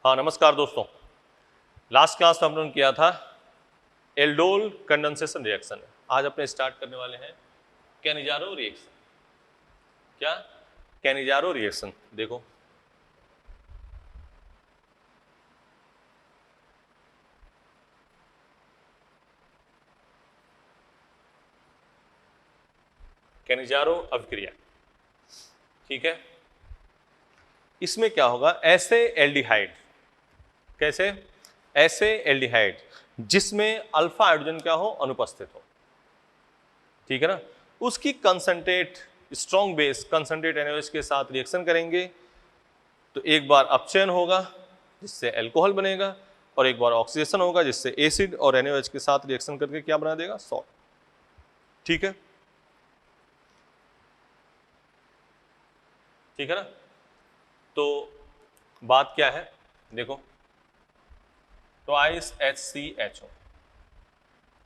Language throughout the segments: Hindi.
हाँ नमस्कार दोस्तों। लास्ट क्लास में हमने किया था एल्डोल कंडेंसेशन रिएक्शन। आज अपने स्टार्ट करने वाले हैं कैनिजारो रिएक्शन। क्या? Cannizzaro reaction. देखो कैनिजारो अभिक्रिया, ठीक है। इसमें क्या होगा, ऐसे एल्डिहाइड, कैसे? ऐसे एल्डिहाइड जिसमें अल्फा हाइड्रोजन क्या हो, अनुपस्थित हो, ठीक है ना। उसकी concentrate strong base concentrate NaOH के साथ रिएक्शन करेंगे तो एक बार अपचयन होगा जिससे अल्कोहल बनेगा और एक बार ऑक्सीडेशन होगा जिससे एसिड और NaOH के साथ रिएक्शन करके क्या बना देगा, सॉल्ट, ठीक है। ठीक है ना। तो बात क्या है, देखो ट्वाइस HCHO।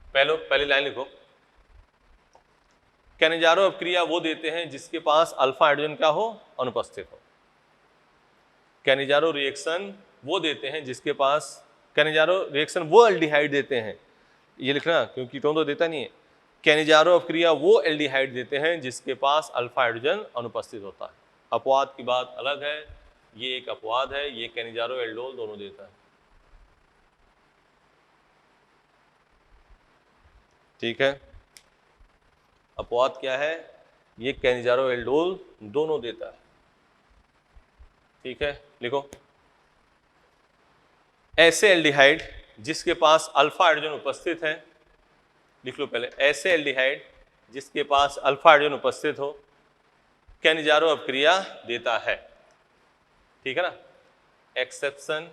पहली लाइन लिखो, कैनिजारो अपक्रिया वो देते हैं जिसके पास अल्फा हाइड्रोजन क्या हो, अनुपस्थित हो। कैनिजारो रिएक्शन वो देते हैं जिसके पास, कैनिजारो रिएक्शन वो एल्डिहाइड देते हैं, ये लिखना क्योंकीकीटोन तो देता नहीं है। कैनिजारो अपक्रिया वो एल्डिहाइड देते हैं जिसके पास अल्फा हाइड्रोजन अनुपस्थित होता है। अपवाद की बात अलग है, ये एक अपवाद है, ये कैनिजारो एल्डोल दोनों देता है, ठीक है। अपवाद क्या है, ये कैनिजारो एल्डोल दोनों देता है, ठीक है। लिखो, ऐसे एल्डिहाइड जिसके पास अल्फा हाइड्रोजन उपस्थित है, लिख लो पहले, ऐसे एल्डिहाइड जिसके पास अल्फा हाइड्रोजन उपस्थित हो कैनिजारो अपक्रिया देता है, ठीक है ना। Exception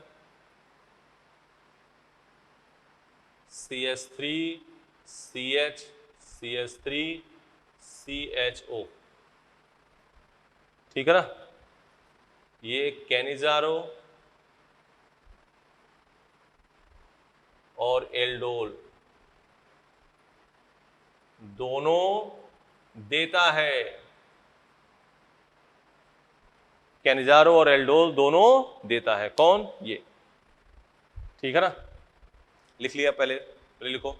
CH3 CH CH3 CHO, ठीक है ना। ये कैनिजारो और एल्डोल दोनों देता है, कैनिजारो और एल्डोल दोनों देता है, कौन? ये, ठीक है ना। लिख लिया, पहले लिखो,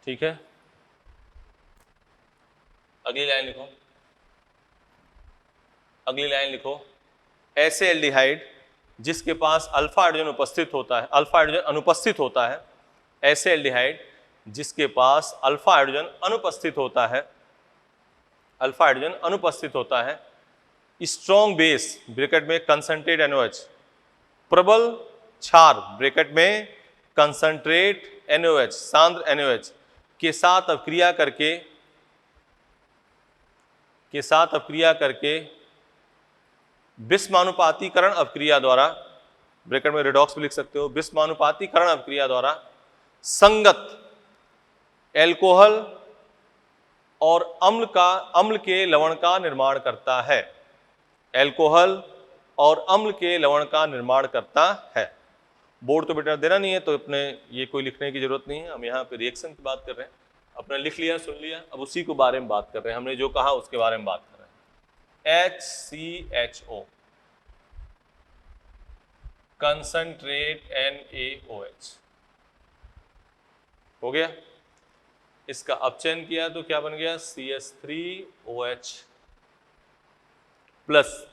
ठीक है। अगली लाइन लिखो, अगली लाइन लिखो, ऐसे एल्डिहाइड जिसके पास अल्फा हाइड्रोजन उपस्थित होता है, अल्फा हाइड्रोजन अनुपस्थित होता है, ऐसे एल्डिहाइड जिसके पास अल्फा हाइड्रोजन अनुपस्थित होता है, अल्फा हाइड्रोजन अनुपस्थित होता है, स्ट्रॉन्ग बेस ब्रैकेट में कंसंट्रेट NaOH, प्रबल क्षार ब्रैकेट में कंसंट्रेट NaOH, सांद्र NaOH के साथ अपक्रिया करके विषमानुपातीकरण अपक्रिया द्वारा, ब्रैकेट में रिडॉक्स भी लिख सकते हो, विषमानुपातीकरण अपक्रिया द्वारा संगत एल्कोहल और अम्ल के लवण का निर्माण करता है, एल्कोहल और अम्ल के लवण का निर्माण करता है। बोर्ड तो बेटा देना नहीं है तो अपने ये कोई लिखने की जरूरत नहीं है, हम यहाँ पे रिएक्शन की बात कर रहे हैं, अपने लिख लिया, सुन लिया, अब उसी को बारे में बात कर रहे हैं, हमने जो कहा उसके बारे में बात कर रहे हैं। HCHO कंसंट्रेट NaOH हो गया, इसका अपचयन किया तो क्या बन गया, CH3OH प्लस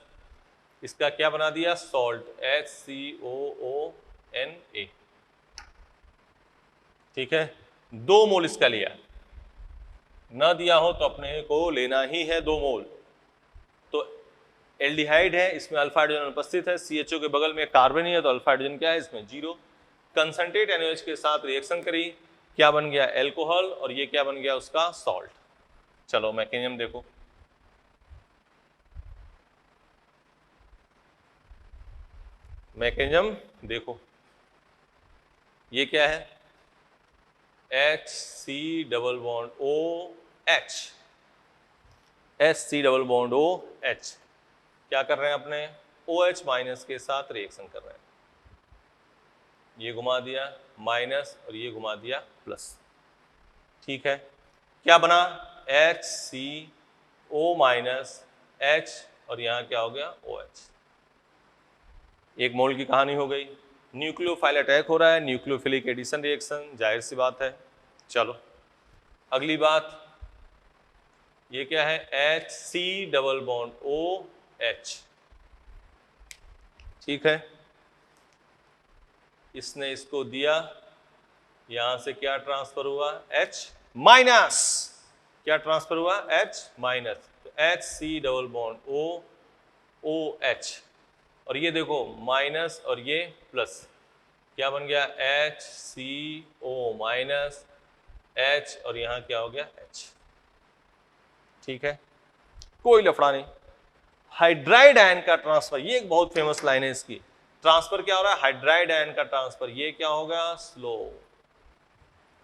इसका क्या बना दिया, सॉल्ट HCOONA, ठीक है। 2 मोल इसका लिया, ना दिया हो तो अपने को लेना ही है 2 मोल। तो एल्डिहाइड है, इसमें अल्फा हाइड्रोजन अनुपस्थित है, CHO के बगल में कार्बन ही है तो अल्फा हाइड्रोजन क्या है इसमें, 0। कंसंट्रेट NaOH के साथ रिएक्शन करी, क्या बन गया, एल्कोहल, और ये क्या बन गया उसका, सॉल्ट। चलो मैकेनिज्म देखो, मैकेनिज्म देखो, ये क्या है, HC⋅OH, HC⋅OH, क्या कर रहे हैं अपने, OH माइनस के साथ रिएक्शन कर रहे हैं, ये घुमा दिया माइनस और ये घुमा दिया प्लस, ठीक है। क्या बना, HCO माइनस H और यहां क्या हो गया, OH। एक मोल की कहानी हो गई। न्यूक्लियोफाइल अटैक हो रहा है, न्यूक्लियोफिलिक एडिशन रिएक्शन, जाहिर सी बात है। चलो अगली बात, ये क्या है, HC डबल बॉन्ड OH, ठीक है। इसने इसको दिया, यहां से क्या ट्रांसफर हुआ, H माइनस, क्या ट्रांसफर हुआ, H माइनस, तो HC डबल बॉन्ड OH, और ये देखो माइनस और ये प्लस, क्या बन गया, HCO माइनस H और यहां क्या हो गया, H, ठीक है, कोई लफड़ा नहीं। हाइड्राइड आयन का ट्रांसफर, ये एक बहुत फेमस लाइन है इसकी, ट्रांसफर क्या हो रहा है, हाइड्राइड आयन का ट्रांसफर, ये क्या होगा, स्लो,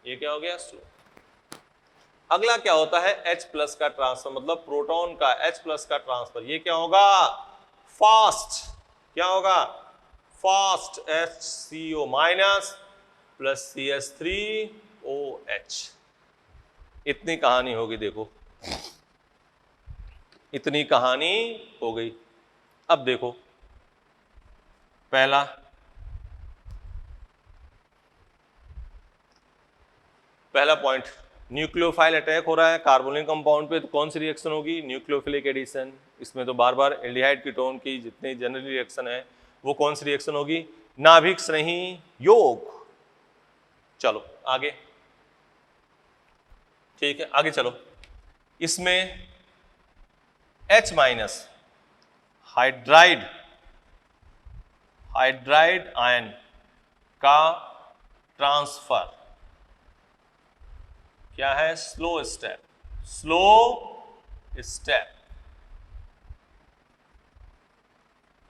ये क्या हो गया, स्लो। अगला क्या होता है, H प्लस का ट्रांसफर, मतलब प्रोटॉन का H प्लस का ट्रांसफर, ये क्या होगा, फास्ट, क्या होगा, fast, HCO minus plus CH3OH। इतनी कहानी होगी, देखो इतनी कहानी हो गई। अब देखो पहला पॉइंट, न्यूक्लियोफाइल अटैक हो रहा है कार्बोनिल कंपाउंड पे, तो कौन सी रिएक्शन होगी, न्यूक्लियोफिलिक एडिशन। इसमें तो बार बार एल्डिहाइड कीटोन की जितनी जनरली रिएक्शन है वो कौन सी रिएक्शन होगी, नाभिक नहीं योग। चलो आगे, ठीक है आगे चलो। इसमें H माइनस हाइड्राइड आयन का ट्रांसफर क्या है, स्लो स्टेप,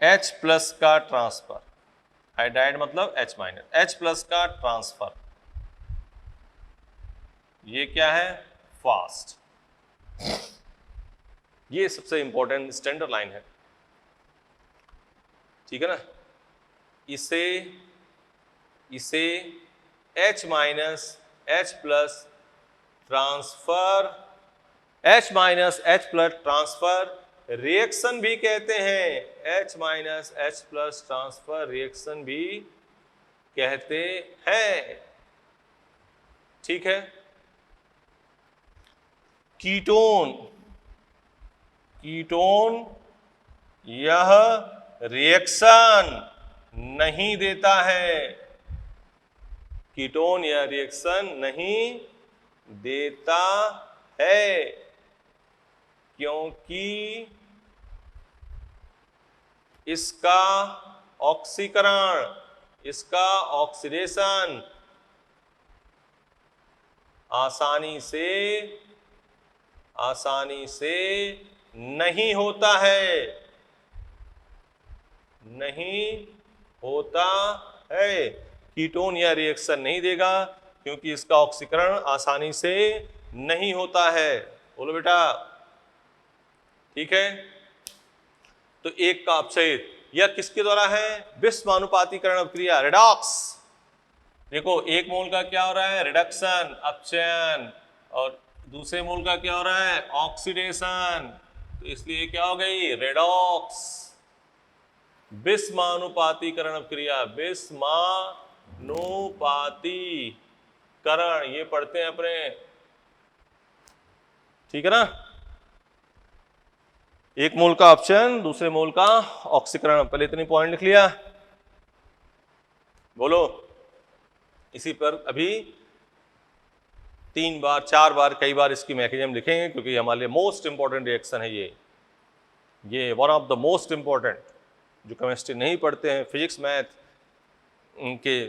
H प्लस का ट्रांसफर, हाइड्राइड मतलब H माइनस, H प्लस का ट्रांसफर, ये क्या है, फास्ट। ये सबसे इंपॉर्टेंट स्टैंडर्ड लाइन है, ठीक है ना। इसे H minus H plus transfer, H minus H plus transfer reaction भी कहते हैं, H minus H plus transfer reaction भी कहते हैं, ठीक है। कीटोन यह रिएक्शन नहीं देता है, कीटोन यह रिएक्शन नहीं देता है, क्योंकि इसका ऑक्सीकरण, इसका ऑक्सीडेशन आसानी से नहीं होता है, कीटोन यह रिएक्शन नहीं देगा क्योंकि इसका ऑक्सीकरण आसानी से नहीं होता है। बोलो बेटा, ठीक है। तो एक का अपचयित यह किसके द्वारा है, विषमानुपातीकरण अभिक्रिया, रेडॉक्स। देखो एक मोल का क्या हो रहा है, रिडक्शन, अपचयन, और दूसरे मोल का क्या हो रहा है, ऑक्सीडेशन, तो इसलिए क्या हो गई, रेडॉक्स। विषमानुपातीकरण अभिक्रिया, विषमानुपातीकरण, ये पढ़ते हैं अपने, ठीक है ना। एक मोल का अपचयन, दूसरे मोल का ऑक्सीकरण, पहले इतनी पॉइंट लिख लिया। बोलो, इसी पर अभी 3 बार 4 बार कई बार इसकी मैकेनिज्म लिखेंगे, क्योंकि हमारे लिए मोस्ट इंपॉर्टेंट रिएक्शन है ये one of the most important. जो केमिस्ट्री नहीं पढ़ते हैं, फिजिक्स मैथ उनके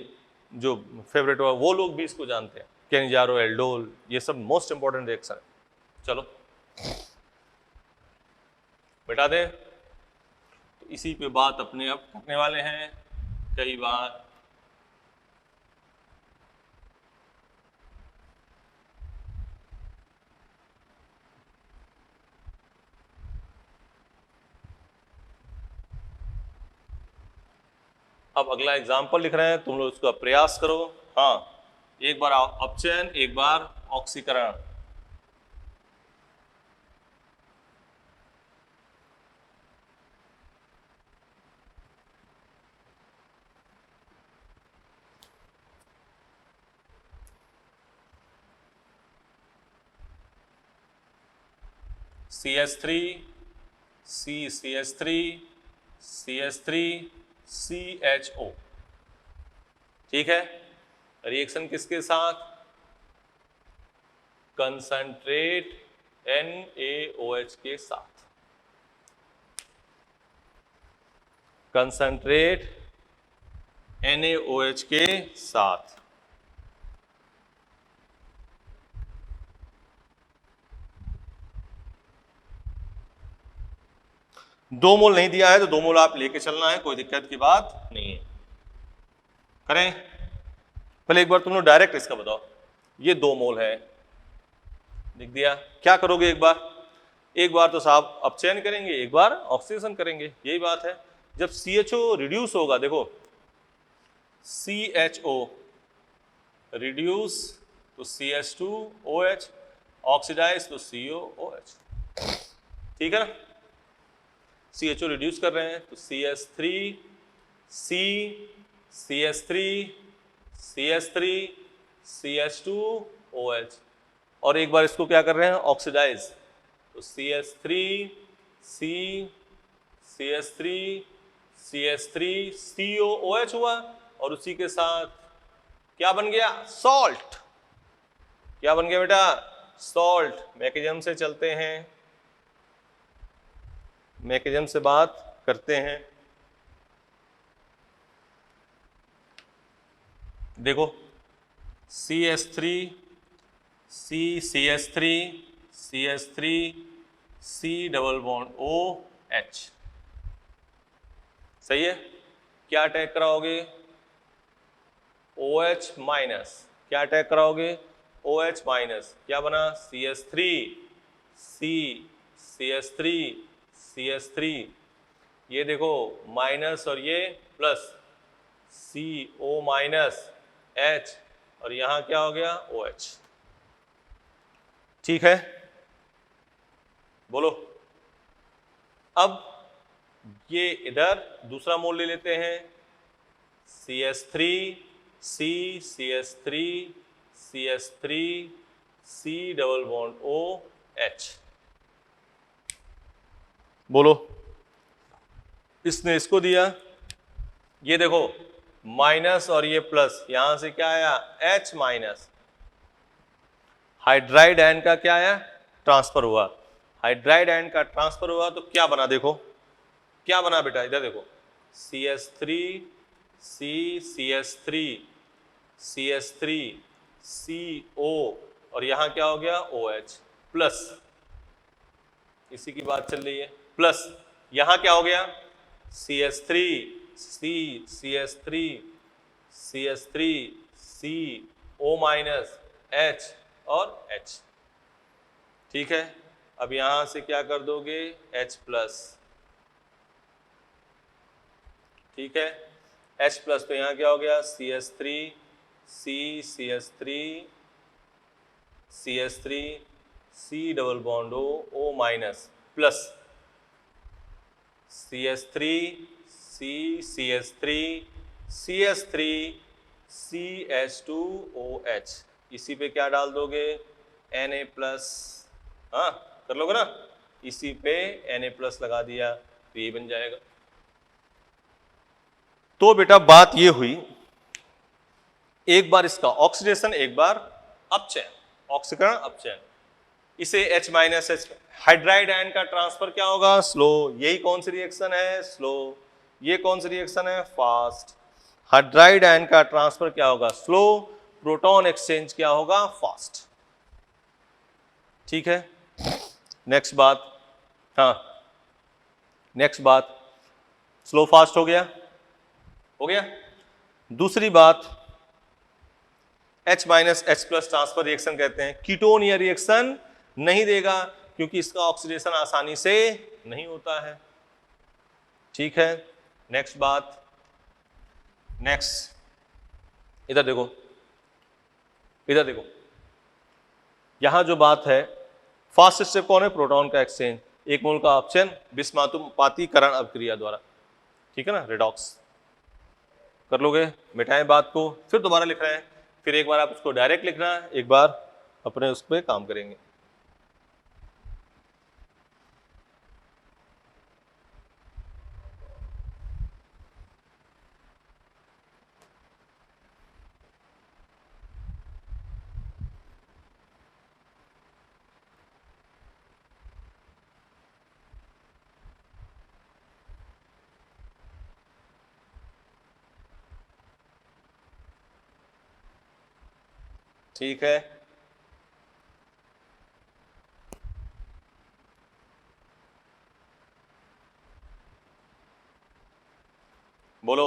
जो फेवरेट हो वो लोग भी इसको जानते हैं, केनिजारो, एल्डोल, ये सब मोस्ट इंपॉर्टेंट रिएक्शन है। चलो बेटा दें, तो इसी पे बात अपने अब करने वाले हैं कई बार। अब अगला एग्जाम्पल लिख रहे हैं, तुम लोग उसका प्रयास करो। हाँ, एक बार अपचयन, एक बार ऑक्सीकरण। CH3 CCH3 CH3 CHO। ठीक है, रिएक्शन किसके साथ? कंसंट्रेट NaOH के साथ। कंसंट्रेट NaOH के साथ। दो मोल नहीं दिया है तो 2 मोल आप लेके चलना है, कोई दिक्कत की बात नहीं है। करें पहले एक बार तुम लोग डायरेक्ट इसका बताओ, ये 2 मोल है, लिख दिया। क्या करोगे एक बार तो साहब अपचयन करेंगे, एक बार ऑक्सीडेशन करेंगे, यही बात है। जब CHO रिड्यूस होगा, देखो CHO रिड्यूस तो CH2OH, ऑक्सीडाइज तो COOH। ठीक है ना, CHO रिड्यूस कर रहे हैं तो CH3 C CH3 CH3 CH2OH, और एक बार इसको क्या कर रहे हैं? ऑक्सीडाइज, तो CH3 C CH3 CH3 COOH हुआ, और उसी के साथ क्या बन गया? सॉल्ट। क्या बन गया बेटा? सॉल्ट। मैकेनिज्म से चलते हैं, मैकेनिज्म से बात करते हैं। देखो CH3 C CH3 CH3 C double bond OH, सही है। क्या अटैक कराओगे? OH minus. क्या अटैक कराओगे? OH minus. क्या बना? CH3 C CH3 CH3, ये देखो माइनस और ये प्लस, CO माइनस H, और यहां क्या हो गया? OH। ठीक है, बोलो। अब ये इधर दूसरा मोल ले लेते हैं, CH3 C CH3 CH3 C double bond OH। बोलो, इसने इसको दिया, ये देखो माइनस और ये प्लस, यहां से क्या आया? H minus. हाइड्राइड आयन का क्या आया? ट्रांसफर हुआ। हाइड्राइड आयन का ट्रांसफर हुआ तो क्या बना? देखो क्या बना बेटा, इधर देखो CH3 C CH3 CH3 CO, और यहां क्या हो गया? OH plus. इसी की बात चल रही है, प्लस यहां क्या हो गया? CH3 C CH3 CH3 CO minus H और H। ठीक है, अब यहां से क्या कर दोगे? H plus. ठीक है, H प्लस, तो यहां क्या हो गया? CH3 C CH3 CH3 C double bond O minus plus CH3 C CH3 CH3 CH2OH, इसी पे क्या डाल दोगे? Na plus. हाँ कर लोगे ना, इसी पे Na प्लस लगा दिया तो ये बन जाएगा। तो बेटा बात ये हुई, एक बार इसका ऑक्सीडेशन, एक बार अपचयन, ऑक्सीकरण अपचयन। इसे H minus H, hydride ion का ट्रांसफर क्या होगा? स्लो। यही कौन सी रिएक्शन है? स्लो। ये कौन सी रिएक्शन है? फास्ट। हाइड्राइड आयन का ट्रांसफर क्या होगा? स्लो। प्रोटॉन एक्सचेंज क्या होगा? फास्ट। ठीक है, नेक्स्ट बात। हाँ, नेक्स्ट बात, स्लो फास्ट हो गया, हो गया। दूसरी बात, H minus H plus transfer reaction कहते हैं। कीटोन यह रिएक्शन नहीं देगा क्योंकि इसका ऑक्सीडेशन आसानी से नहीं होता है। ठीक है, नेक्स्ट बात, नेक्स्ट इधर देखो, इधर देखो, यहां जो बात है, फास्ट स्टेप कौन है? प्रोटॉन का एक्सचेंज, एक मोल का अपचयन विस्मानुपातीकरण अभिक्रिया द्वारा। ठीक है ना, रिडॉक्स कर लोगे। मिटाएं बात को, फिर दोबारा लिख रहे हैं, फिर एक बार आप उसको डायरेक्ट लिखना है, एक बार अपने उस पर काम करेंगे। ठीक है, बोलो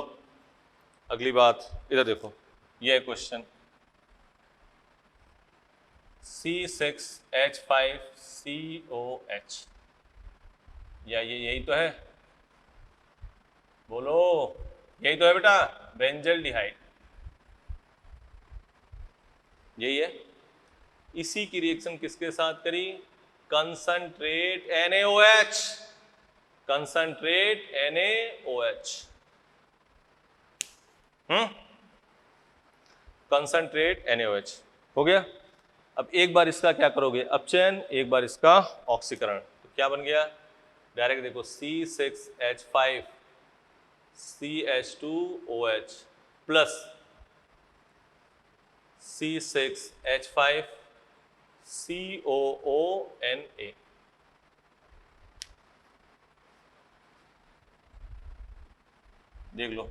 अगली बात। इधर देखो, ये क्वेश्चन C6H5COH, या ये यही तो है, बोलो यही तो है बेटा, बेंजल्डिहाइड, यही है। इसी की रिएक्शन किसके साथ करी? Concentrate NaOH, concentrate NaOH, concentrate NaOH हो गया। अब एक बार इसका क्या करोगे, अपचयन, एक बार इसका ऑक्सीकरण, तो क्या बन गया? डायरेक्ट देखो C6H5CH2OH प्लस C6H5COONA, देख लो,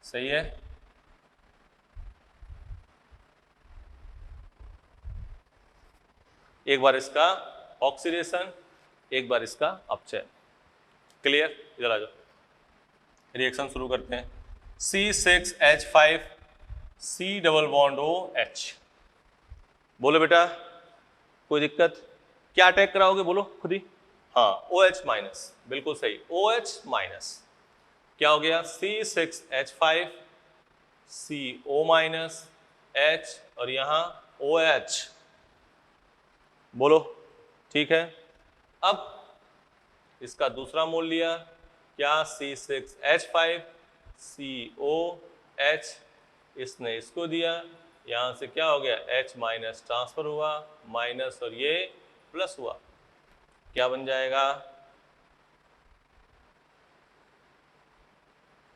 सही है। एक बार इसका ऑक्सीडेशन, एक बार इसका अपचयन, क्लियर? इधर आ जाओ, रिएक्शन शुरू करते हैं। C6H5C डबल बॉन्ड OH, बोलो बेटा कोई दिक्कत? क्या अटैक कराओगे बोलो खुद ही? हाँ, OH माइनस, बिल्कुल सही, OH माइनस। क्या हो गया? C6H5CO माइनस H और यहां OH, बोलो ठीक है। अब इसका दूसरा मोल लिया, क्या? C6H5COH, इसने इसको दिया, यहां से क्या हो गया? H माइनस ट्रांसफर हुआ, माइनस और ये प्लस हुआ, क्या बन जाएगा?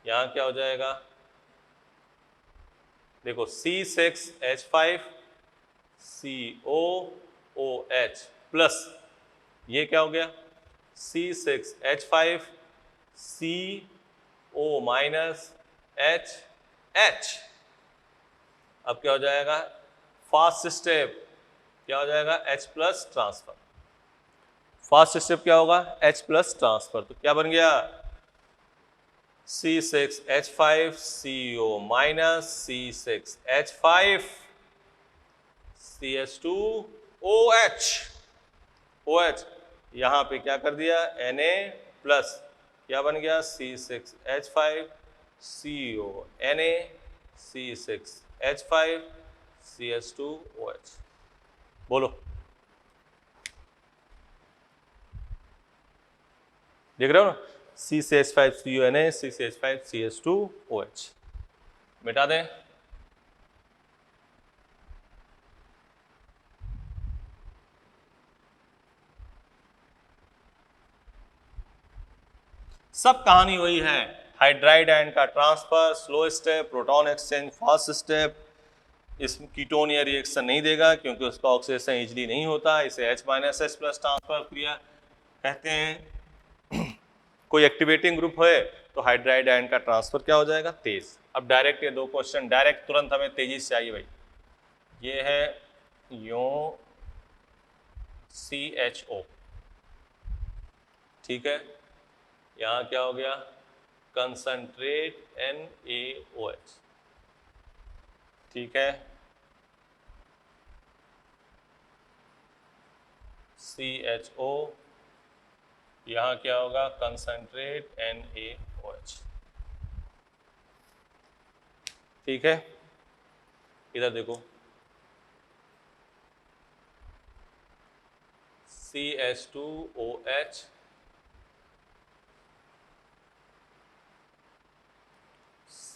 यहां क्या हो जाएगा? देखो C6H5COOH प्लस ये क्या हो गया? C6H5CO minus HH। अब क्या हो जाएगा? फास्ट स्टेप क्या हो जाएगा? H plus transfer. Fast step क्या होगा? H प्लस ट्रांसफर, तो क्या बन गया? C6H5CO माइनस C6H5CH2OH, OH यहां पे क्या कर दिया? Na प्लस, क्या बन गया? C6H5CO Na C6H5CH2OH, बोलो देख रहे हो ना? C6H5CO Na C6H5CH2OH, मिटा दें। सब कहानी वही है, हाइड्राइड आयन का transfer, slow step, proton exchange, fast step. इस कीटोन ये रिएक्शन नहीं देगा क्योंकि उसका ऑक्सीडेशन इजीली नहीं होता, इसे H minus H plus transfer क्रिया कहते हैं। कोई एक्टिवेटिंग ग्रुप है तो हाइड्राइड आयन का ट्रांसफर क्या हो जाएगा? तेज। अब डायरेक्ट ये दो क्वेश्चन डायरेक्ट तुरंत हमें तेजी से चाहिए भाई। ये है यो CHO, ठीक है, यहां क्या हो गया? कंसंट्रेट NaOH, ठीक है, CHO, यहां क्या होगा? कंसंट्रेट NaOH, ठीक है। इधर देखो CH2OH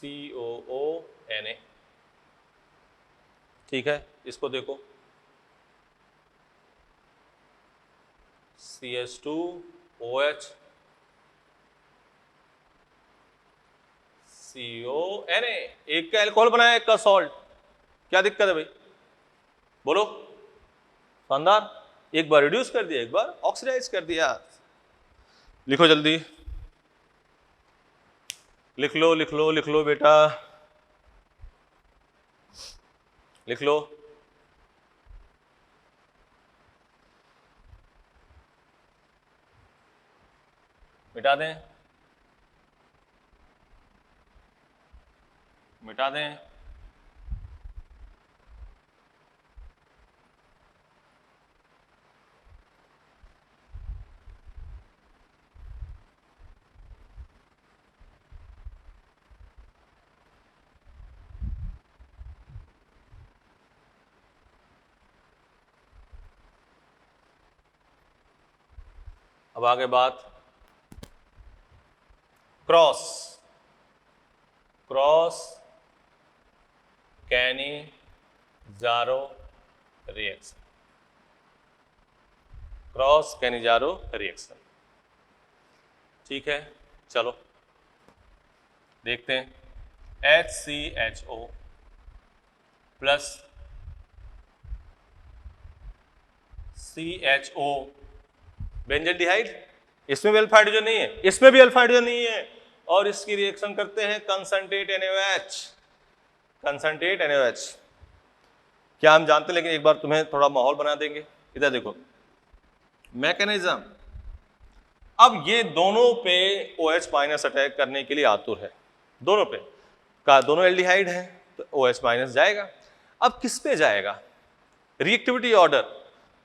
COONA, ठीक है। इसको देखो CH2OH CONA, एक का अल्कोहल बनाया, एक का सॉल्ट, क्या दिक्कत है भाई? बोलो, शानदार। एक बार रिड्यूस कर दिया, एक बार ऑक्सीडाइज कर दिया। लिखो जल्दी, लिख लो लिख लो लिख लो बेटा, लिख लो। मिटा दें, मिटा दें। अब आगे बात cross, cross Cannizzaro reaction, cross Cannizzaro reaction. ठीक है, चलो देखते हैं। HCHO प्लस CHO बेंजल्डिहाइड, इसमें भी अल्फा हाइड्रोजन नहीं है, इसमें भी अल्फा हाइड्रोजन नहीं है, और इसकी रिएक्शन करते हैं कंसंट्रेट NaOH, कंसंट्रेट NaOH। क्या हम जानते हैं, लेकिन एक बार तुम्हें थोड़ा माहौल बना देंगे। इधर देखो मैकेनिज्म। अब ये दोनों पे OH माइनस अटैक करने के लिए आतुर है, दोनों पे का, दोनों एल्डिहाइड है तो OH माइनस जाएगा। अब किस पे जाएगा? रिएक्टिविटी ऑर्डर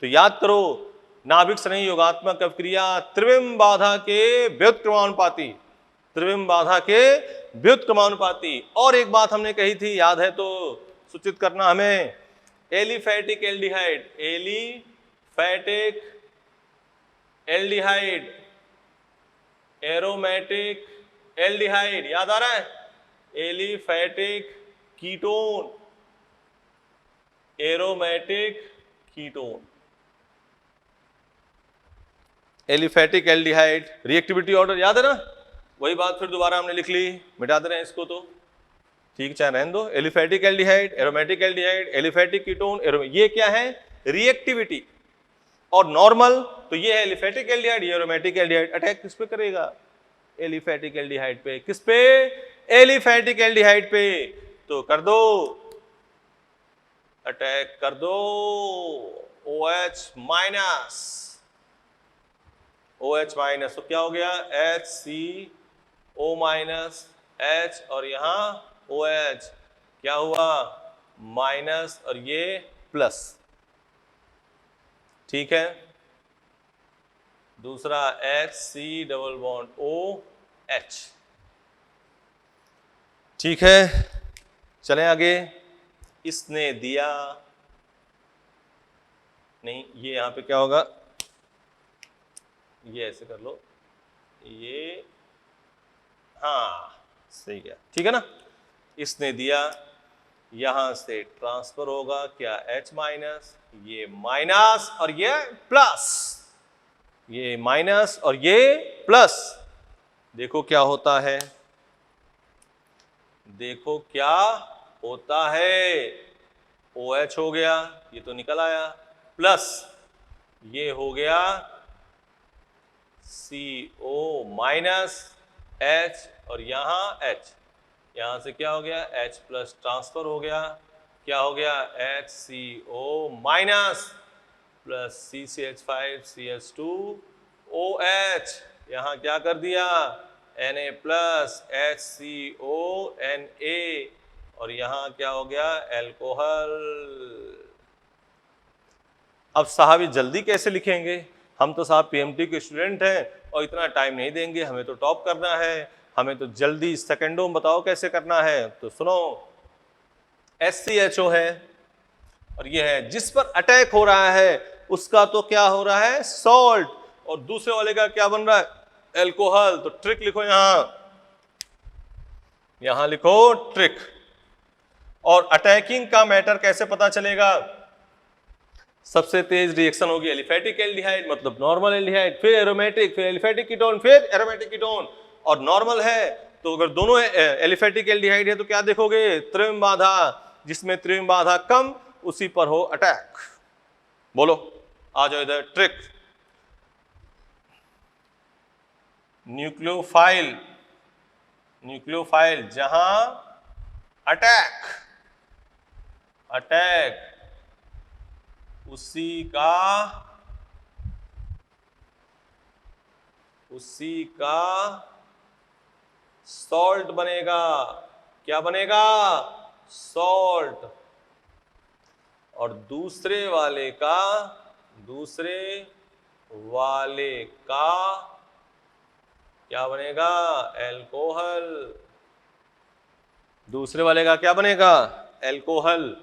तो याद करो, नाभिक स्नेही योगात्मक अभिक्रिया त्रिविम बाधा के व्युत्क्रमानुपाती, त्रिविम बाधा के व्युत्क्रमानुपाती। और एक बात हमने कही थी, याद है तो सूचित करना हमें, aliphatic aldehyde, aliphatic aldehyde, aromatic aldehyde, याद आ रहा है? Aliphatic ketone, aromatic ketone, aliphatic aldehyde, reactivity order याद है ना? वही बात फिर दोबारा हमने लिख ली, मिटा दे रहे हैं इसको तो ठीक, चाहे रहने दो। Aliphatic aldehyde, aromatic aldehyde, aliphatic ketone, ये क्या है? रिएक्टिविटी। और नॉर्मल तो ये है एलिफैटिक एल्डिहाइड, ये एरोमेटिक एल्डिहाइड। अटैक किस पे करेगा? एलिफैटिक एल्डिहाइड पे। किस पे? एलिफैटिक एल्डिहाइड पे। तो कर दो अटैक, कर दो OH माइनस, OH माइनस, तो क्या हो गया? HCO माइनस H, और यहां OH क्या हुआ? माइनस, और ये प्लस। ठीक है, दूसरा HC डबल बॉन्ड OH। ठीक है, चलें आगे। इसने दिया नहीं, ये यहां पे क्या होगा? ये ऐसे कर लो, ये हाँ सही गया, ठीक है ना? इसने दिया, यहां से ट्रांसफर होगा क्या? H माइनस, ये माइनस और ये प्लस, ये माइनस और ये प्लस। देखो क्या होता है, देखो क्या होता है। OH हो गया, ये तो निकल आया, प्लस ये हो गया CO माइनस H, और यहां H, यहां से क्या हो गया? H प्लस ट्रांसफर हो गया, क्या हो गया? HCO माइनस प्लस CCH5CH2OH, यहां क्या कर दिया? Na प्लस HCO Na, और यहां क्या हो गया? एल्कोहल। अब साहब ये जल्दी कैसे लिखेंगे? हम तो साहब PMT के स्टूडेंट हैं और इतना टाइम नहीं देंगे, हमें तो टॉप करना है, हमें तो जल्दी सेकंडों में बताओ कैसे करना है। तो सुनो, HCHO है और ये है, जिस पर अटैक हो रहा है उसका तो क्या हो रहा है? सॉल्ट, और दूसरे वाले का क्या बन रहा है? एल्कोहल। तो ट्रिक लिखो, यहां लिखो ट्रिक। और अटैकिंग का मैटर कैसे पता चलेगा? सबसे तेज रिएक्शन होगी एलिफैटिक एल्डिहाइड, मतलब नॉर्मल एल्डिहाइड, फिर एरोमेटिक, फिर एलिफैटिक कीटोन, फिर एरोमेटिक कीटोन। और नॉर्मल है तो अगर दोनों एलिफैटिक एल्डिहाइड है तो क्या देखोगे? त्रिविम बाधा, जिसमें त्रिविम बाधा कम उसी पर हो अटैक। बोलो, आ जाओ इधर। ट्रिक, न्यूक्लियोफाइल न्यूक्लियोफाइल जहां अटैक अटैक उसी का सॉल्ट बनेगा। क्या बनेगा? सॉल्ट। और दूसरे वाले का क्या बनेगा? एल्कोहल। दूसरे वाले का क्या बनेगा? एल्कोहल।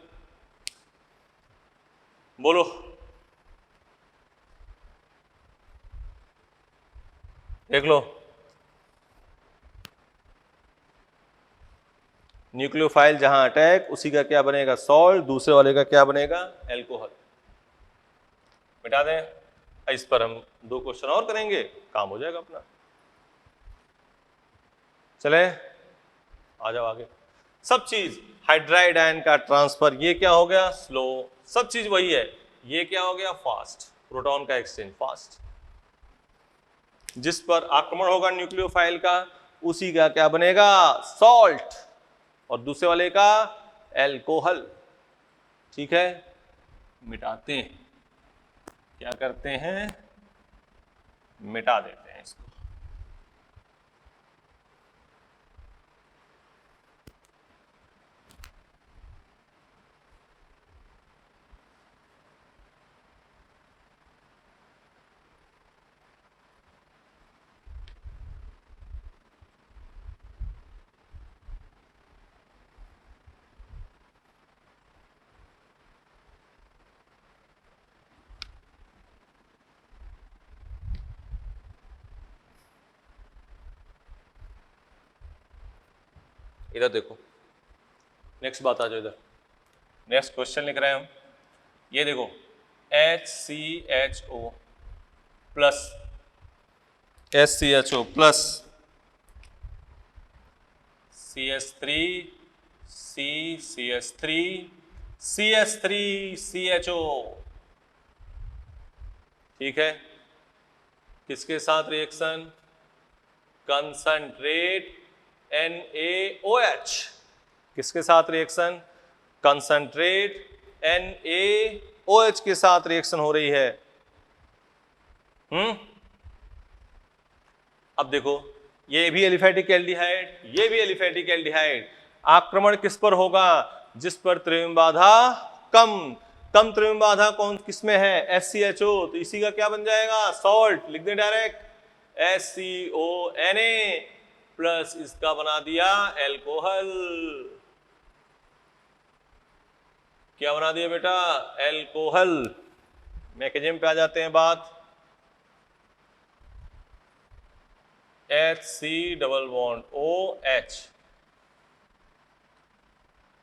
बोलो। देख लो, न्यूक्लियोफाइल जहां अटैक उसी का क्या बनेगा? सॉल्ट। दूसरे वाले का क्या बनेगा? एल्कोहल। मिटा दें। इस पर हम 2 क्वेश्चन और करेंगे, काम हो जाएगा अपना। चले, आ जाओ आगे। सब चीज हाइड्राइड आयन का ट्रांसफर, ये क्या हो गया? स्लो। सब चीज वही है। ये क्या हो गया? फास्ट। प्रोटॉन का एक्सचेंज फास्ट। जिस पर आक्रमण होगा न्यूक्लियोफाइल का उसी का क्या बनेगा? सॉल्ट। और दूसरे वाले का एल्कोहल। ठीक है, मिटाते हैं। क्या करते हैं? मिटा देते हैं इसको। इधर देखो, नेक्स्ट बात आ जाओ इधर। नेक्स्ट क्वेश्चन लिख रहे हैं हम। ये देखो, HCHO plus SCHO plus CH3 CCH3 CH3CHO। ठीक है, किसके साथ रिएक्शन? Concentrate NaOH। किसके साथ रिएक्शन? कंसंट्रेट NaOH के साथ रिएक्शन हो रही है। अब देखो, ये भी एलिफेटिक एल्डिहाइड, ये भी एलिफेटिक एल्डिहाइड। आक्रमण किस पर होगा? जिस पर त्रिविम बाधा कम त्रिविम बाधा कौन किसमें है? SCHO। तो इसी का क्या बन जाएगा? सॉल्ट। लिख दे डायरेक्ट, SCONA प्लस इसका बना दिया एल्कोहल। क्या बना दिया बेटा? एल्कोहल। मैकेनिज्म पे आ जाते हैं बात। HC double bond OH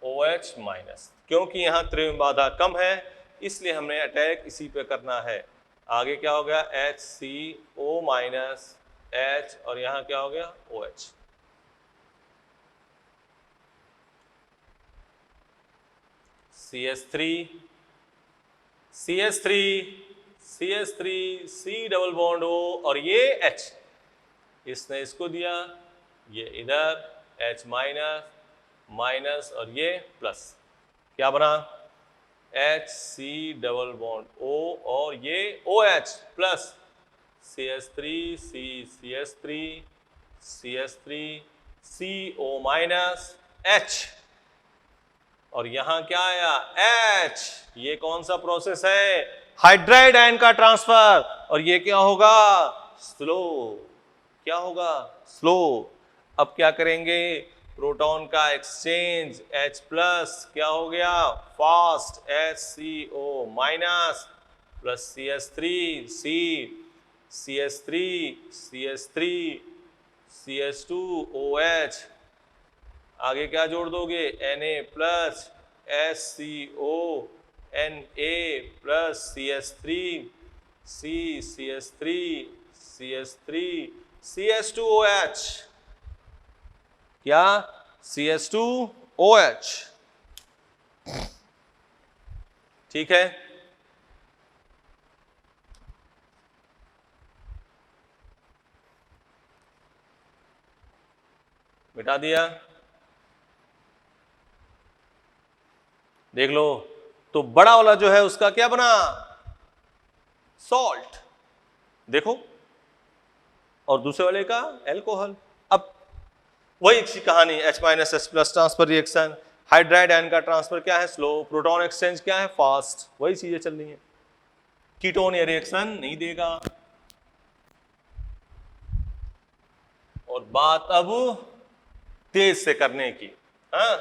OH minus, क्योंकि यहां त्रिविम बाधा कम है इसलिए हमने अटैक इसी पे करना है। आगे क्या हो गया? HCO माइनस H और यहां क्या हो गया? OH। CH3 C double bond O और ये H, इसने इसको दिया, ये इधर H माइनस माइनस और ये प्लस। क्या बना? HC डबल बॉन्ड O और ये OH plus CH3 CH3 CH3 CO minus H और यहां क्या आया? H। ये कौन सा प्रोसेस है? हाइड्राइड आयन का ट्रांसफर। और ये क्या होगा? स्लो। क्या होगा? स्लो। अब क्या करेंगे? प्रोटॉन का एक्सचेंज H प्लस क्या हो गया? Fast. HCO minus plus CH3 C CH3 CH3 CH2 OH। आगे क्या जोड़ दोगे? Na plus SCO Na plus CH3 C CH3 CH3 CH2OH। क्या? CH2OH। ठीक है, मिटा दिया, देख लो। तो बड़ा वाला जो है उसका क्या बना, सॉल्ट, देखो, और दूसरे वाले का एल्कोहल। अब वही अच्छी कहानी, H minus H plus transfer reaction, hydride ion का ट्रांसफर क्या है, स्लो, प्रोटॉन एक्सचेंज क्या है, फास्ट, वही चीजें चल रही हैं। कीटोन ये रिएक्शन नहीं देगा। और बात अब तेज से करने की, हाँ,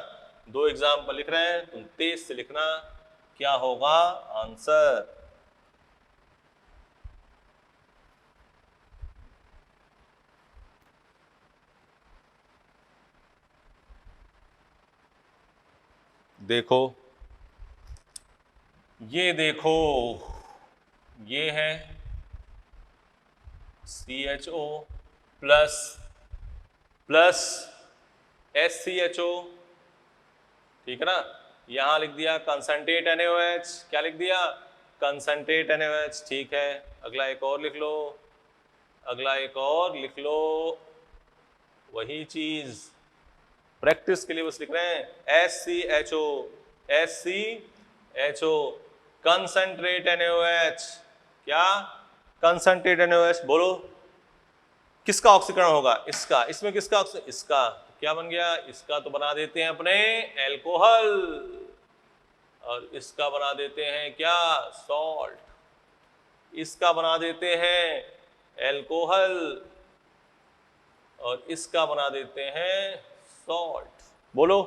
दो एग्जाम्पल लिख रहे हैं, तुम तेज से लिखना, क्या होगा आंसर। देखो, ये देखो, ये है CHO प्लस प्लस SCHO, ठीक है ना। यहां लिख दिया कंसंट्रेट NaOH, क्या लिख दिया, कंसंट्रेट NaOH, ठीक है। अगला एक और लिख लो, अगला एक और लिख लो, वही चीज प्रैक्टिस के लिए बस लिख रहे हैं, SCHO, SCHO, कंसंट्रेट NaOH, क्या, कंसंट्रेट NaOH, बोलो किसका ऑक्सीकरण होगा, इसका, इसमें किसका ऑक्सीकरण, इसका, क्या बन गया, इसका तो बना देते हैं अपने एल्कोहल, और इसका बना देते हैं क्या, सॉल्ट, इसका बना देते हैं एल्कोहल, और इसका बना देते हैं सॉल्ट। बोलो,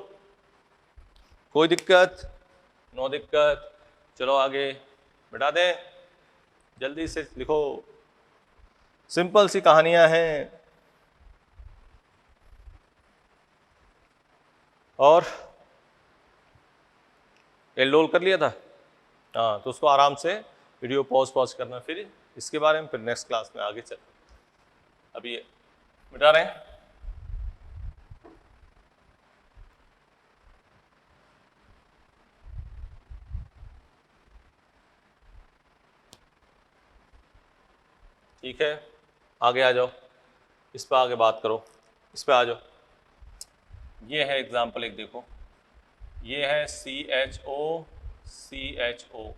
कोई दिक्कत, नो दिक्कत। चलो आगे बिठा दें, जल्दी से लिखो, सिंपल सी कहानियां हैं। और एल्डोल कर लिया था, हाँ, तो उसको आराम से वीडियो पॉज करना, फिर इसके बारे में फिर नेक्स्ट क्लास में आगे चल। अभी मिटा रहे हैं। ठीक है, आगे आ जाओ, इस पर आगे बात करो, इस पे आ जाओ। ये है एग्जाम्पल एक, देखो, ये है CHO CHO,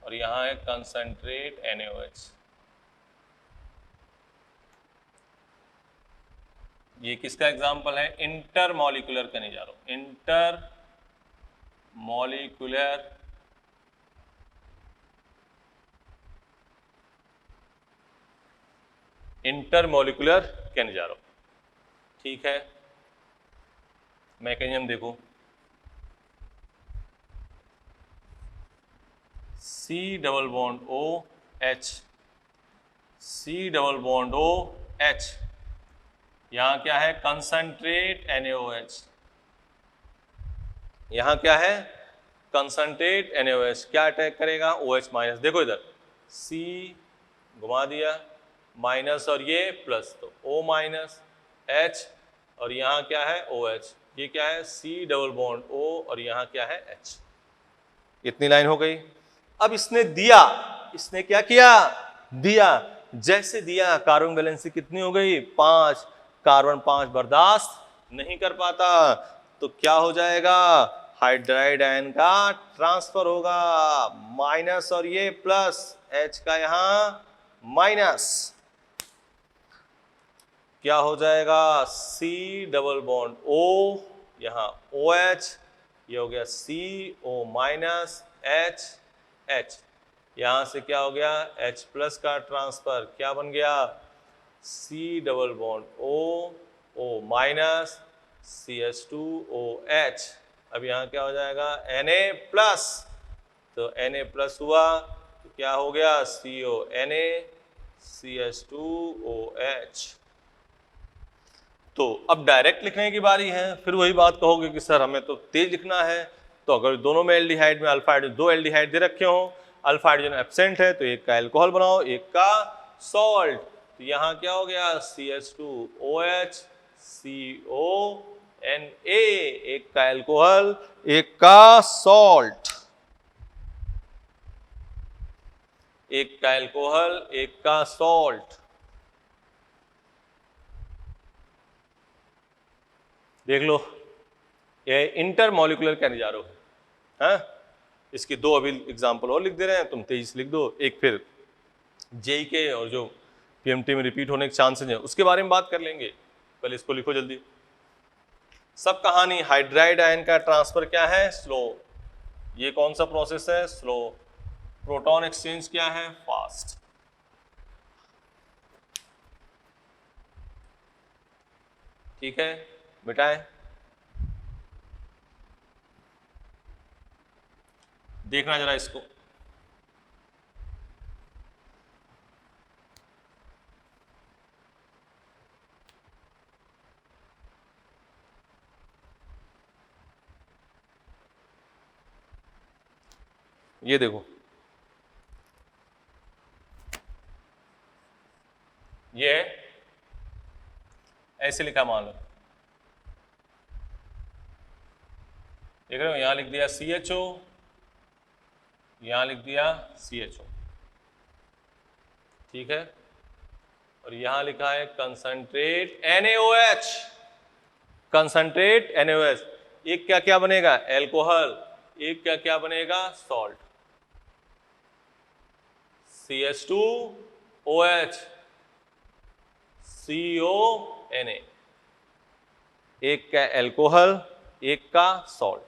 और यहाँ है कंसंट्रेट NaOH। ये किसका एग्जाम्पल है, इंटरमॉलिक्यूलर करने जा रहा हूं, इंटरमॉलिक्यूलर कहने जा रहा हूं, ठीक है। मैकेनिज्म देखो, C double bond OH, C double bond OH, यहां क्या है, कंसंट्रेट NaOH, यहां क्या है, कंसंट्रेट NaOH, क्या अटैक करेगा, OH माइनस, देखो इधर C घुमा दिया माइनस, और ये प्लस, तो O माइनस H, और यहाँ क्या है OH, ये क्या है C डबल बॉन्ड O, और यहाँ क्या है H। इतनी लाइन हो गई। अब इसने दिया, इसने क्या किया, दिया, जैसे दिया कार्बन वैलेंसी कितनी हो गई, 5, कार्बन 5 बर्दाश्त नहीं कर पाता, तो क्या हो जाएगा, हाइड्राइड आयन का ट्रांसफर होगा, माइनस, और ये प्लस, H का यहां माइनस, क्या हो जाएगा, C डबल बॉन्ड O, यहां OH, ये हो गया CO माइनस H H, यहां से क्या हो गया, H प्लस का ट्रांसफर, क्या बन गया, C double bond O, O minus CH2OH। अब यहाँ क्या हो जाएगा, Na प्लस, तो Na प्लस हुआ, तो क्या हो गया, CONa CH2OH। तो अब डायरेक्ट लिखने की बारी है, फिर वही बात कहोगे कि सर हमें तो तेज लिखना है, तो अगर दोनों में एल्डिहाइड में अल्फा हाइड्रोजन, दो एल्डिहाइड दे रखे हो, अल्फा हाइड्रोजन एब्सेंट है, तो एक का एल्कोहल बनाओ, एक का सॉल्ट, तो यहाँ क्या हो गया, CH2OH CONa, एक का एल्कोहल एक का सॉल्ट, एक का एल्कोहल एक का सॉल्ट। देख लो, ये इंटरमॉलिक्यूलर कैनिजारो है, हाँ? इसकी दो अभी एग्जाम्पल और लिख दे रहे हैं, तुम तेजी से लिख दो। एक फिर जेई के और जो पीएमटी में रिपीट होने के चांसेस हैं उसके बारे में बात कर लेंगे, पहले इसको लिखो जल्दी। सब कहानी हाइड्राइड आयन का ट्रांसफर क्या है? स्लो। ये कौन सा प्रोसेस है? स्लो। प्रोटॉन एक्सचेंज क्या है? फास्ट। ठीक है, मिटाएं। देखना जरा इसको, ये देखो, ये ऐसे लिखा, मान लो, देख रहे हो, यहां लिख दिया CHO, यहां लिख दिया CHO, ठीक है, और यहां लिखा है कंसंट्रेट NaOH, कंसंट्रेट NaOH। एक क्या क्या बनेगा? एल्कोहल। एक क्या क्या बनेगा? सॉल्ट। CH2OH, CONA। एक का एल्कोहल, एक का सॉल्ट।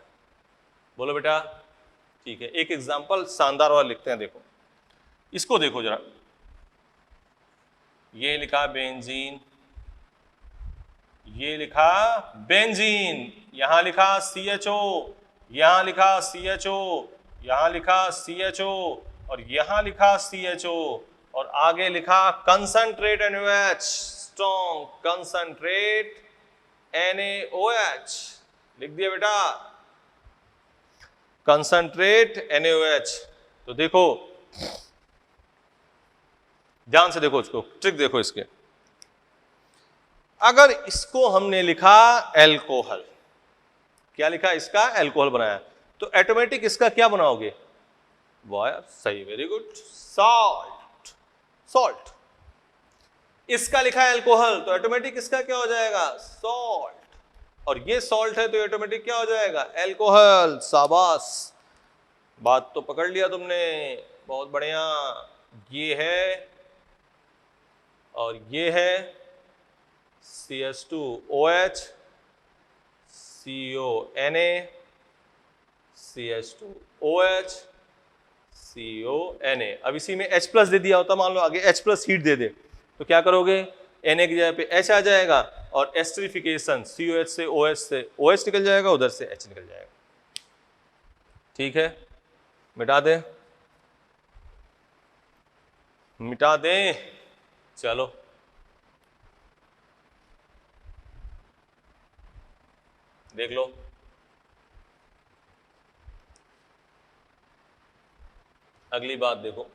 बोलो बेटा। ठीक है, एक एग्जांपल शानदार वाला लिखते हैं, देखो इसको, देखो जरा, ये लिखा बेंजीन, ये लिखा बेंजीन, यहां लिखा CHO, यहां लिखा CHO, यहां लिखा CHO, और यहां लिखा CHO, और आगे लिखा concentrate NaOH, strong concentrate NaOH। लिख दिया बेटा, कंसंट्रेट NaOH। तो देखो, ध्यान से देखो इसको, ट्रिक देखो इसके। अगर इसको हमने लिखा एल्कोहल, क्या लिखा? इसका एल्कोहल बनाया, तो ऑटोमेटिक इसका क्या बनाओगे? वाह, सही, वेरी गुड, सॉल्ट। सॉल्ट। इसका लिखा है एल्कोहल, तो ऑटोमेटिक इसका क्या हो जाएगा? सॉल्ट। और ये सॉल्ट है तो ऑटोमेटिक क्या हो जाएगा? एल्कोहल। शाबाश, बात तो पकड़ लिया तुमने, बहुत बढ़िया। ये है और ये है CH2OH, CONA, CH2OH, CONA। अब इसी में H प्लस दे दिया होता, मान लो आगे H प्लस हीट दे दे, तो क्या करोगे? Na की जगह पे H आ जाएगा, और एस्टरिफिकेशन COH से OH से OH निकल जाएगा, उधर से H निकल जाएगा। ठीक है, मिटा दे, मिटा दे, चलो। देख लो, अगली बात देखो,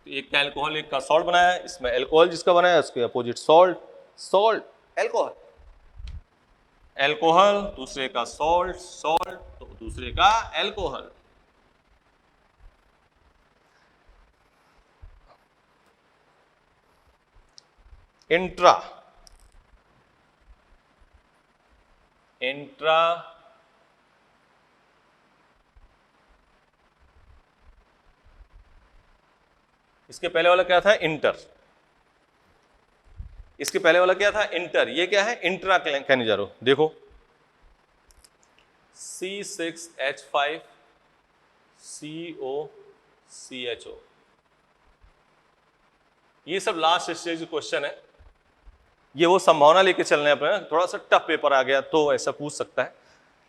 एक का एल्कोहल, एक का सॉल्ट बनाया है, इसमें एल्कोहल जिसका बनाया उसके opposite salt. Salt, alcohol, alcohol, दूसरे का सॉल्ट, सॉल्ट, तो दूसरे का एल्कोहल। इंट्रा, इंट्रा इसके पहले वाला क्या था? इंटर। इसके पहले वाला क्या था? इंटर। ये क्या है? Intra Cannizzaro. देखो, C6H5 COCHO, ये सब लास्ट स्टेज क्वेश्चन है। ये वो संभावना लेके चलने अपने, थोड़ा सा टफ पेपर आ गया तो ऐसा पूछ सकता है,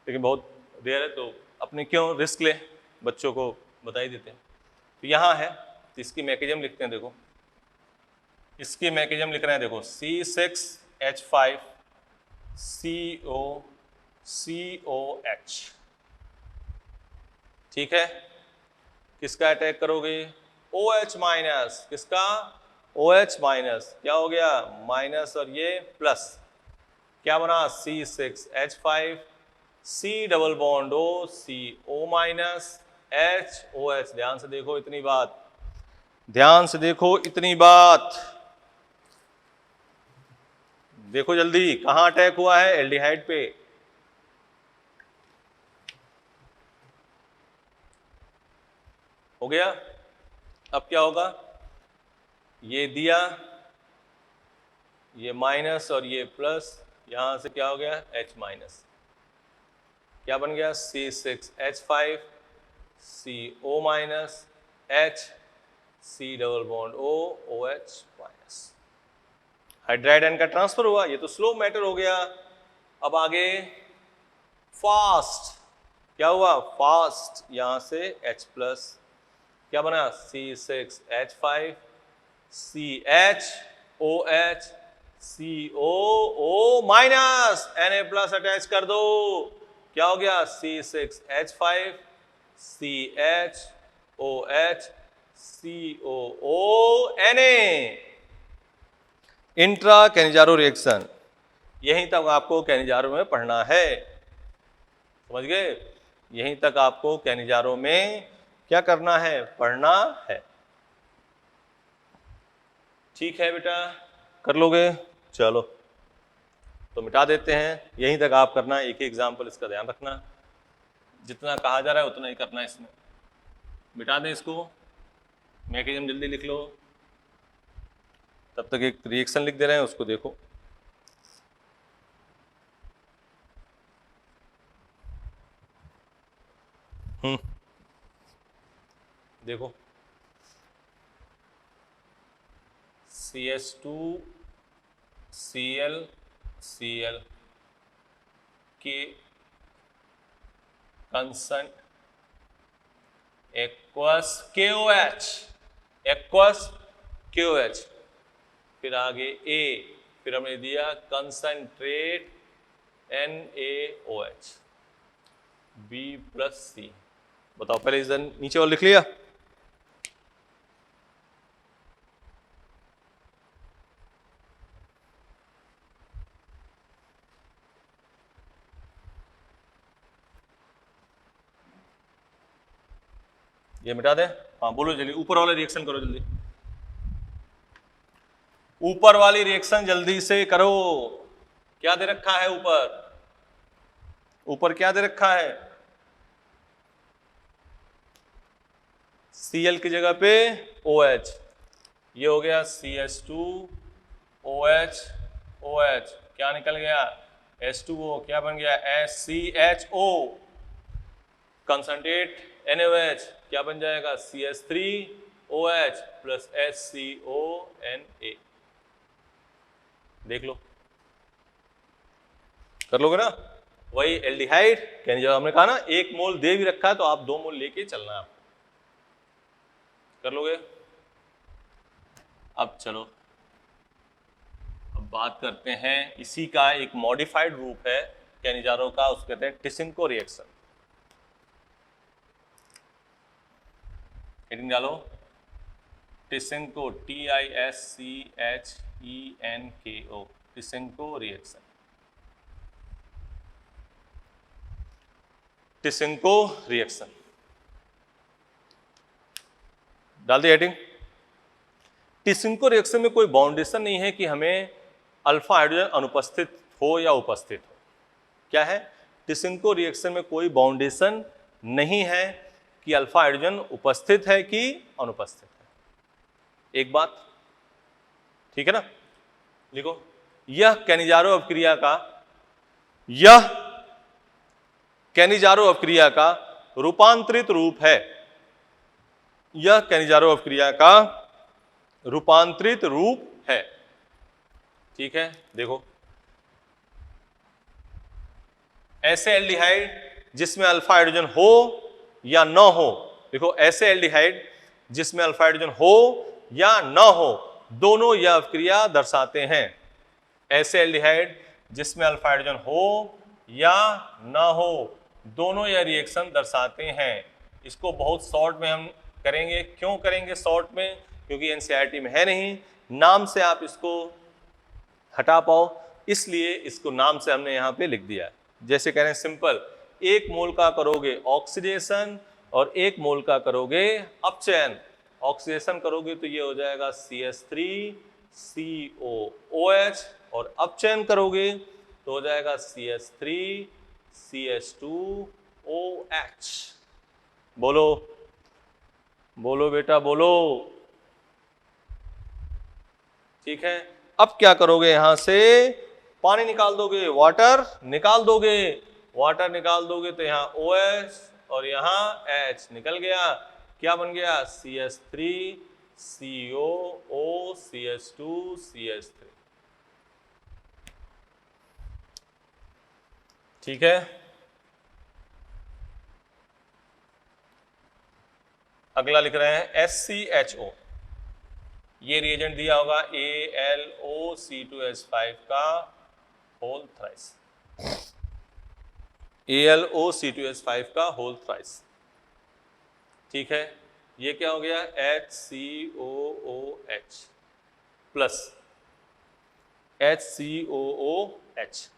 लेकिन बहुत देर है तो अपने क्यों रिस्क ले, बच्चों को बता ही देते हैं। तो यहाँ है, तो इसकी मैकेनिज्म लिखते हैं, देखो इसकी मैकेनिज्म लिख रहे हैं, देखो C6H5 COCOH। ठीक है, किसका अटैक करोगे? OH माइनस, किसका? OH minus. क्या हो गया? माइनस और ये प्लस, क्या बना? C6H5 C double bond O CO minus HOH। ध्यान से देखो इतनी बात, ध्यान से देखो इतनी बात, देखो जल्दी कहां अटैक हुआ है, एल्डिहाइड पे। हो गया। अब क्या होगा, ये दिया, ये माइनस और ये प्लस, यहां से क्या हो गया H माइनस, क्या बन गया C6H5 CO minus H C double bond O OH minus. Hydride ion का ट्रांसफर हुआ, ये तो स्लो मैटर हो गया। अब आगे फास्ट, क्या हुआ फास्ट, यहां से H प्लस, क्या बना C6H5 CHOH COO minus Na plus attach कर दो, क्या हो गया C6H5 CHOH COO Na। Intra Cannizzaro reaction, यहीं तक आपको कैनिजारो में पढ़ना है, समझ गए? यहीं तक आपको कैनिजारो में क्या करना है, पढ़ना है। ठीक है बेटा, कर लोगे? चलो तो मिटा देते हैं, यहीं तक आप करना, एक ही एग्जाम्पल, इसका ध्यान रखना, जितना कहा जा रहा है उतना ही करना है इसमें। मिटा दें इसको, मैकेनिज्म जल्दी लिख लो, तब तक एक रिएक्शन लिख दे रहे हैं, उसको देखो। देखो CH2 Cl Cl के कंसंट एक्वस KOH, एक्वस KOH, फिर आगे A, फिर हमने दिया concentrate NaOH B plus C। बताओ पहले इधर नीचे और लिख लिया? ये मिटा दें? हाँ बोलो जल्दी, ऊपर वाले रिएक्शन करो जल्दी, ऊपर वाली रिएक्शन जल्दी से करो। क्या दे रखा है ऊपर, ऊपर क्या दे रखा है? Cl की जगह पे OH, ये हो गया CH2OH OH, क्या निकल गया H2O, क्या बन गया SCHO, कंसंट्रेट NaOH, क्या बन जाएगा CH3OH प्लस HCONA। देख लो, कर लोगे ना? वही एल्डिहाइड जब हमने कहा ना 1 मोल दे भी रखा है तो आप 2 मोल लेके चलना है, कर लोगे? अब चलो, अब बात करते हैं इसी का एक मॉडिफाइड रूप है कैनिजारो का, उसको कहते हैं टिसिंको रिएक्शन। हेडिंग डालो, टिसिंको TISCHENKO, टिसिंको रिएक्शन, टिसिंको रिएक्शन डाल दी हेडिंग। टिसिंको रिएक्शन में कोई बाउंडेशन नहीं है कि हमें अल्फा हाइड्रोजन अनुपस्थित हो या उपस्थित हो। क्या है? टिसिंको रिएक्शन में कोई बाउंडेशन नहीं है कि अल्फा हाइड्रोजन उपस्थित है कि अनुपस्थित है। एक बात ठीक है ना? लिखो, यह कैनिजारो अपक्रिया का, यह कैनिजारो अपक्रिया का रूपांतरित रूप है, यह कैनिजारो अपक्रिया का रूपांतरित रूप है। ठीक है, देखो ऐसे एल्डिहाइड जिसमें अल्फा हाइड्रोजन हो या न हो, देखो ऐसे एल्डिहाइड जिसमें अल्फा हाइड्रोजन हो या न हो, दोनों यह अपक्रिया दर्शाते हैं। ऐसे एल्डिहाइड जिसमें अल्फा हाइड्रोजन हो या न हो, दोनों यह रिएक्शन दर्शाते हैं। इसको बहुत शॉर्ट में हम करेंगे। क्यों करेंगे शॉर्ट में? क्योंकि एनसीईआरटी में है नहीं, नाम से आप इसको हटा पाओ, इसलिए इसको नाम से हमने यहाँ पे लिख दिया है। जैसे कह रहे हैं सिंपल, 1 मोल का करोगे ऑक्सीडेशन और 1 मोल का करोगे अपचयन। ऑक्सीडेशन करोगे तो ये हो जाएगा CH3 COOH, और अब चयन करोगे तो हो जाएगा CH3 CH2OH। बोलो बोलो बेटा बोलो। ठीक है, अब क्या करोगे, यहां से पानी निकाल दोगे, वाटर निकाल दोगे, वाटर निकाल दोगे तो यहाँ OH और यहाँ H निकल गया। क्या बन गया, CH3 COO CH2 CH3। ठीक है, अगला लिख रहे हैं SCHO। ये रिएजेंट दिया होगा AlOC2H5 का होल थ्राइस, AlOC2H5 का होल थ्राइस। ठीक है, ये क्या हो गया, HCOOH प्लस HCOOH।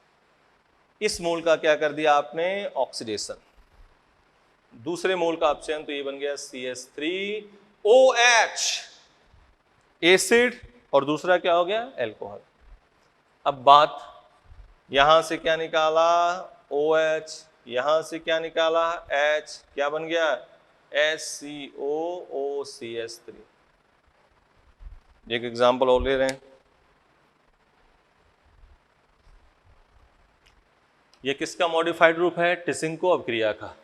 इस मोल का क्या कर दिया आपने, ऑक्सीडेशन। दूसरे मोल का ऑप्शन तो ये बन गया CH3OH, एसिड, और दूसरा क्या हो गया, एल्कोहल। अब बात, यहां से क्या निकाला, OH, यहां से क्या निकाला, H, क्या बन गया, HCOOCH3। एक एग्जांपल और ले रहे हैं, ये किसका मॉडिफाइड रूप है, टिसिंको अभिक्रिया का।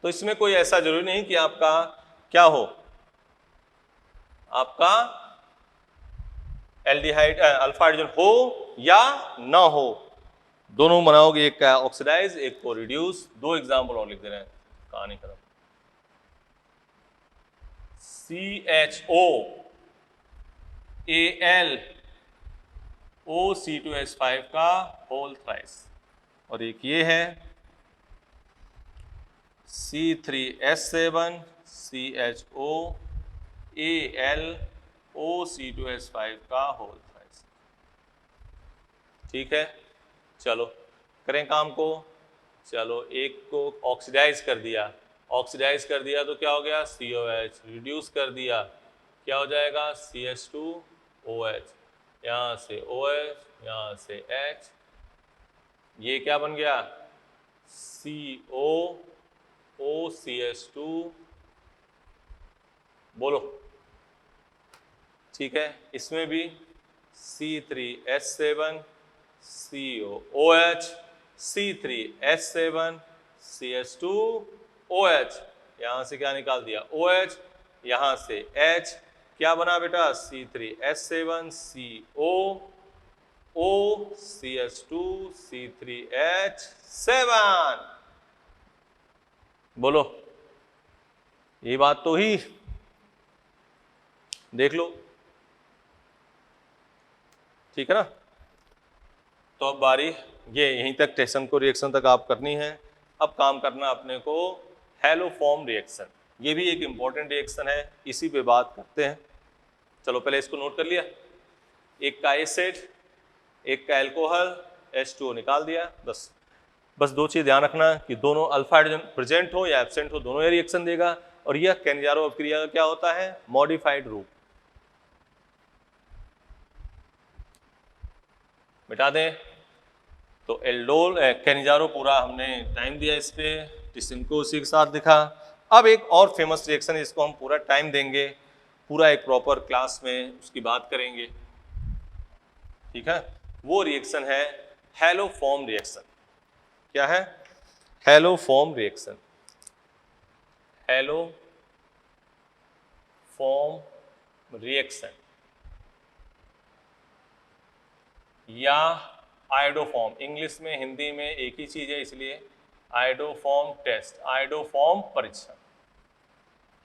तो इसमें कोई ऐसा जरूरी नहीं कि आपका क्या हो, आपका एल्डिहाइड अल्फा हाइड्रोजन हो या ना हो, दोनों बनाओगे, एक का ऑक्सीडाइज एक को रिड्यूस। दो एग्जाम्पल और लिख दे रहे हैं, कहानी खत्म। CHOAlOC2H5 का होल थ्राइस, और एक ये है C3H7 CHOAlOC2H5 का होल थ्राइस। ठीक है, चलो करें काम को। चलो एक को ऑक्सीडाइज कर दिया, ऑक्सीडाइज कर दिया तो क्या हो गया, COH, रिड्यूस कर दिया क्या हो जाएगा, CH2OH, यहाँ से OH, यहाँ से H, ये क्या बन गया, COOCH2। बोलो, ठीक है, इसमें भी C3H7 COOH, C3H7 CH2OH, यहां से क्या निकाल दिया, OH, यहां से H, क्या बना बेटा, C3H7 COO CH2 C3H7। बोलो, ये बात तो ही देख लो, ठीक है ना। तो अब बारी ये यहीं तक टेसनको रिएक्शन तक आप करनी है। अब काम करना अपने को हैलोफॉर्म रिएक्शन, ये भी एक इंपॉर्टेंट रिएक्शन है, इसी पे बात करते हैं। चलो पहले इसको नोट कर लिया, एक का एसिड एक का एल्कोहल, H2O निकाल दिया। बस दो चीज ध्यान रखना कि दोनों अल्फा हाइड्रोजन प्रेजेंट हो या एब्सेंट हो, दोनों ये रिएक्शन देगा। और यह कैनिजारो अभिक्रिया का क्या होता है, मॉडिफाइड रूप। मिटा दें तो एल्डोल कैनिजारो पूरा हमने टाइम दिया इस पे, टिसिंको उसी के साथ दिखा। अब एक और फेमस रिएक्शन, इसको हम पूरा टाइम देंगे, पूरा एक प्रॉपर क्लास में उसकी बात करेंगे, ठीक है। वो रिएक्शन है हैलोफॉर्म रिएक्शन। क्या है, हैलोफॉर्म रिएक्शन, हैलोफॉर्म रिएक्शन या आयोडोफॉर्म, इंग्लिश में हिंदी में एक ही चीज है, इसलिए आयोडोफॉर्म टेस्ट, आयोडोफॉर्म परीक्षण,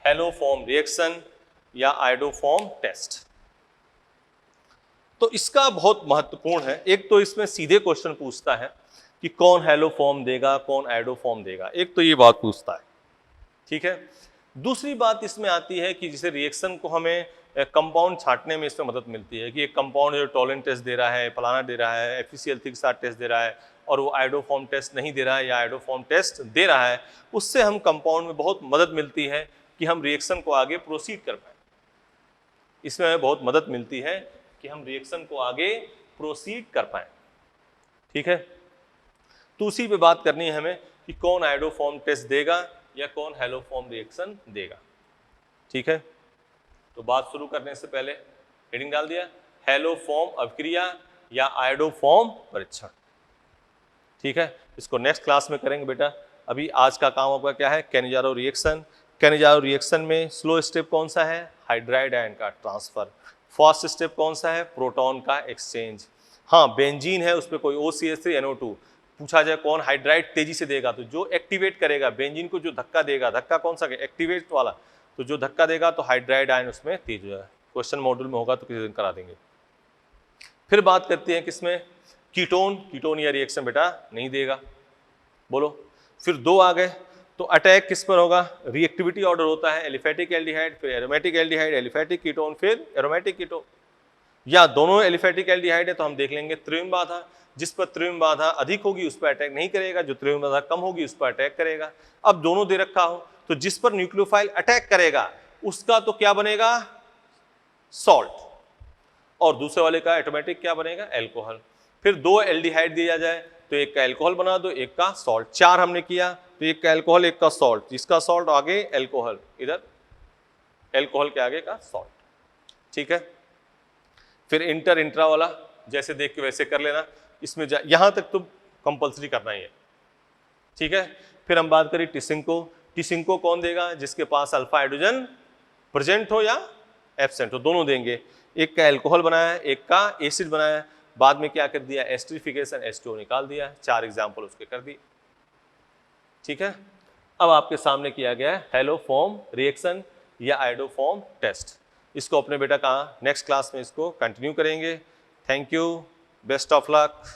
हैलोफॉर्म रिएक्शन या आयोडोफॉर्म टेस्ट। तो इसका बहुत महत्वपूर्ण है, एक तो इसमें सीधे क्वेश्चन पूछता है कि कौन हैलोफॉर्म देगा कौन आयोडोफॉर्म देगा, एक तो ये बात पूछता है, ठीक है। दूसरी बात इसमें आती है कि जिसे रिएक्शन को हमें कंपाउंड छांटने में इसमें मदद मिलती है कि एक कंपाउंड जो टॉलन टेस्ट दे रहा है, फलाना दे रहा है, FeCl3 के साथ टेस्ट दे रहा है, और वो आयोडोफॉर्म टेस्ट नहीं दे रहा है या आयोडोफॉर्म टेस्ट दे रहा है, उससे हम कंपाउंड में बहुत मदद मिलती है कि हम रिएक्शन को आगे प्रोसीड कर पाए। इसमें हमें बहुत मदद मिलती है कि हम रिएक्शन को आगे प्रोसीड कर पाए। ठीक है, तो उसी पे बात करनी है हमें कि कौन आयोडोफॉर्म टेस्ट देगा या कौन हैलोफॉर्म रिएक्शन देगा। ठीक है, तो बात शुरू करने से पहले हेडिंग डाल दिया, हैलोफॉर्म अभिक्रिया या आयोडोफॉर्म परीक्षण। ठीक है, इसको नेक्स्ट क्लास में करेंगे बेटा। अभी आज का काम आपका क्या है, कैनिजारो रिएक्शन। कैनिजारो रिएक्शन में स्लो स्टेप कौन सा है, हाइड्राइड आयन का ट्रांसफर। फास्ट स्टेप कौन सा है, प्रोटॉन का एक्सचेंज। हाँ, बेंजीन है, उस पर कोई OCH3NO2 पूछा जाए कौन हाइड्राइड तेजी से देगा, तो जो एक्टिवेट करेगा बेंजीन को, जो धक्का देगा, धक्का कौन सा, एक्टिवेट वाला, तो जो धक्का देगा तो हाइड्राइड आयन उसमें तेज हो जाए। क्वेश्चन मॉड्यूल में होगा तो किसी दिन करा देंगे। फिर बात करते हैं किसमें, कीटोन। कीटोन या रिएक्शन बेटा नहीं देगा, बोलो। फिर 2 आ गए, तो अटैक किस पर होगा, रिएक्टिविटी ऑर्डर होता है, एलिफेटिक एल्डिहाइड, फिर एरोमेटिक एल्डिहाइड, एलिफेटिक कीटोन, फिर एरोमेटिक कीटोन, या दोनों एलिफेटिक एल्डिहाइड है तो हम देख लेंगे त्रिविम बाधा। जिस पर त्रिविम बाधा अधिक होगी उस पर अटैक नहीं करेगा, जो त्रिविम बाधा कम होगी उस पर अटैक करेगा। अब दोनों दे रखा हो तो जिस पर न्यूक्लियोफाइल अटैक करेगा उसका तो क्या बनेगा, सॉल्ट, और दूसरे वाले का ऑटोमेटिक क्या बनेगा, एल्कोहल। फिर 2 एल्डिहाइड दिया जाए तो एक का एल्कोहल बना दो, एक का सॉल्ट। 4 हमने किया तो एक का एल्कोहल, एक का सॉल्ट, जिसका सॉल्ट आगे एल्कोहल, इधर एल्कोहल के आगे का सॉल्ट। ठीक है, फिर इंटर इंट्रा वाला जैसे देख के वैसे कर लेना, इसमें यहां तक तो कंपलसरी करना ही है। ठीक है, फिर हम बात करें टिसिंको। टिसिंको कौन देगा, जिसके पास अल्फा हाइड्रोजन प्रेजेंट हो या एब्सेंट हो, दोनों देंगे। एक का एल्कोहल बनाया, एक का एसिड बनाया, बाद में क्या कर दिया, एस्टरिफिकेशन, H2O निकाल दिया। 4 एग्जाम्पल उसके कर दिए। ठीक है, अब आपके सामने किया गया है हैलोफॉर्म रिएक्शन या आयोडोफॉर्म टेस्ट। इसको अपने बेटा कहाँ, नेक्स्ट क्लास में इसको कंटिन्यू करेंगे। Thank you, best of luck.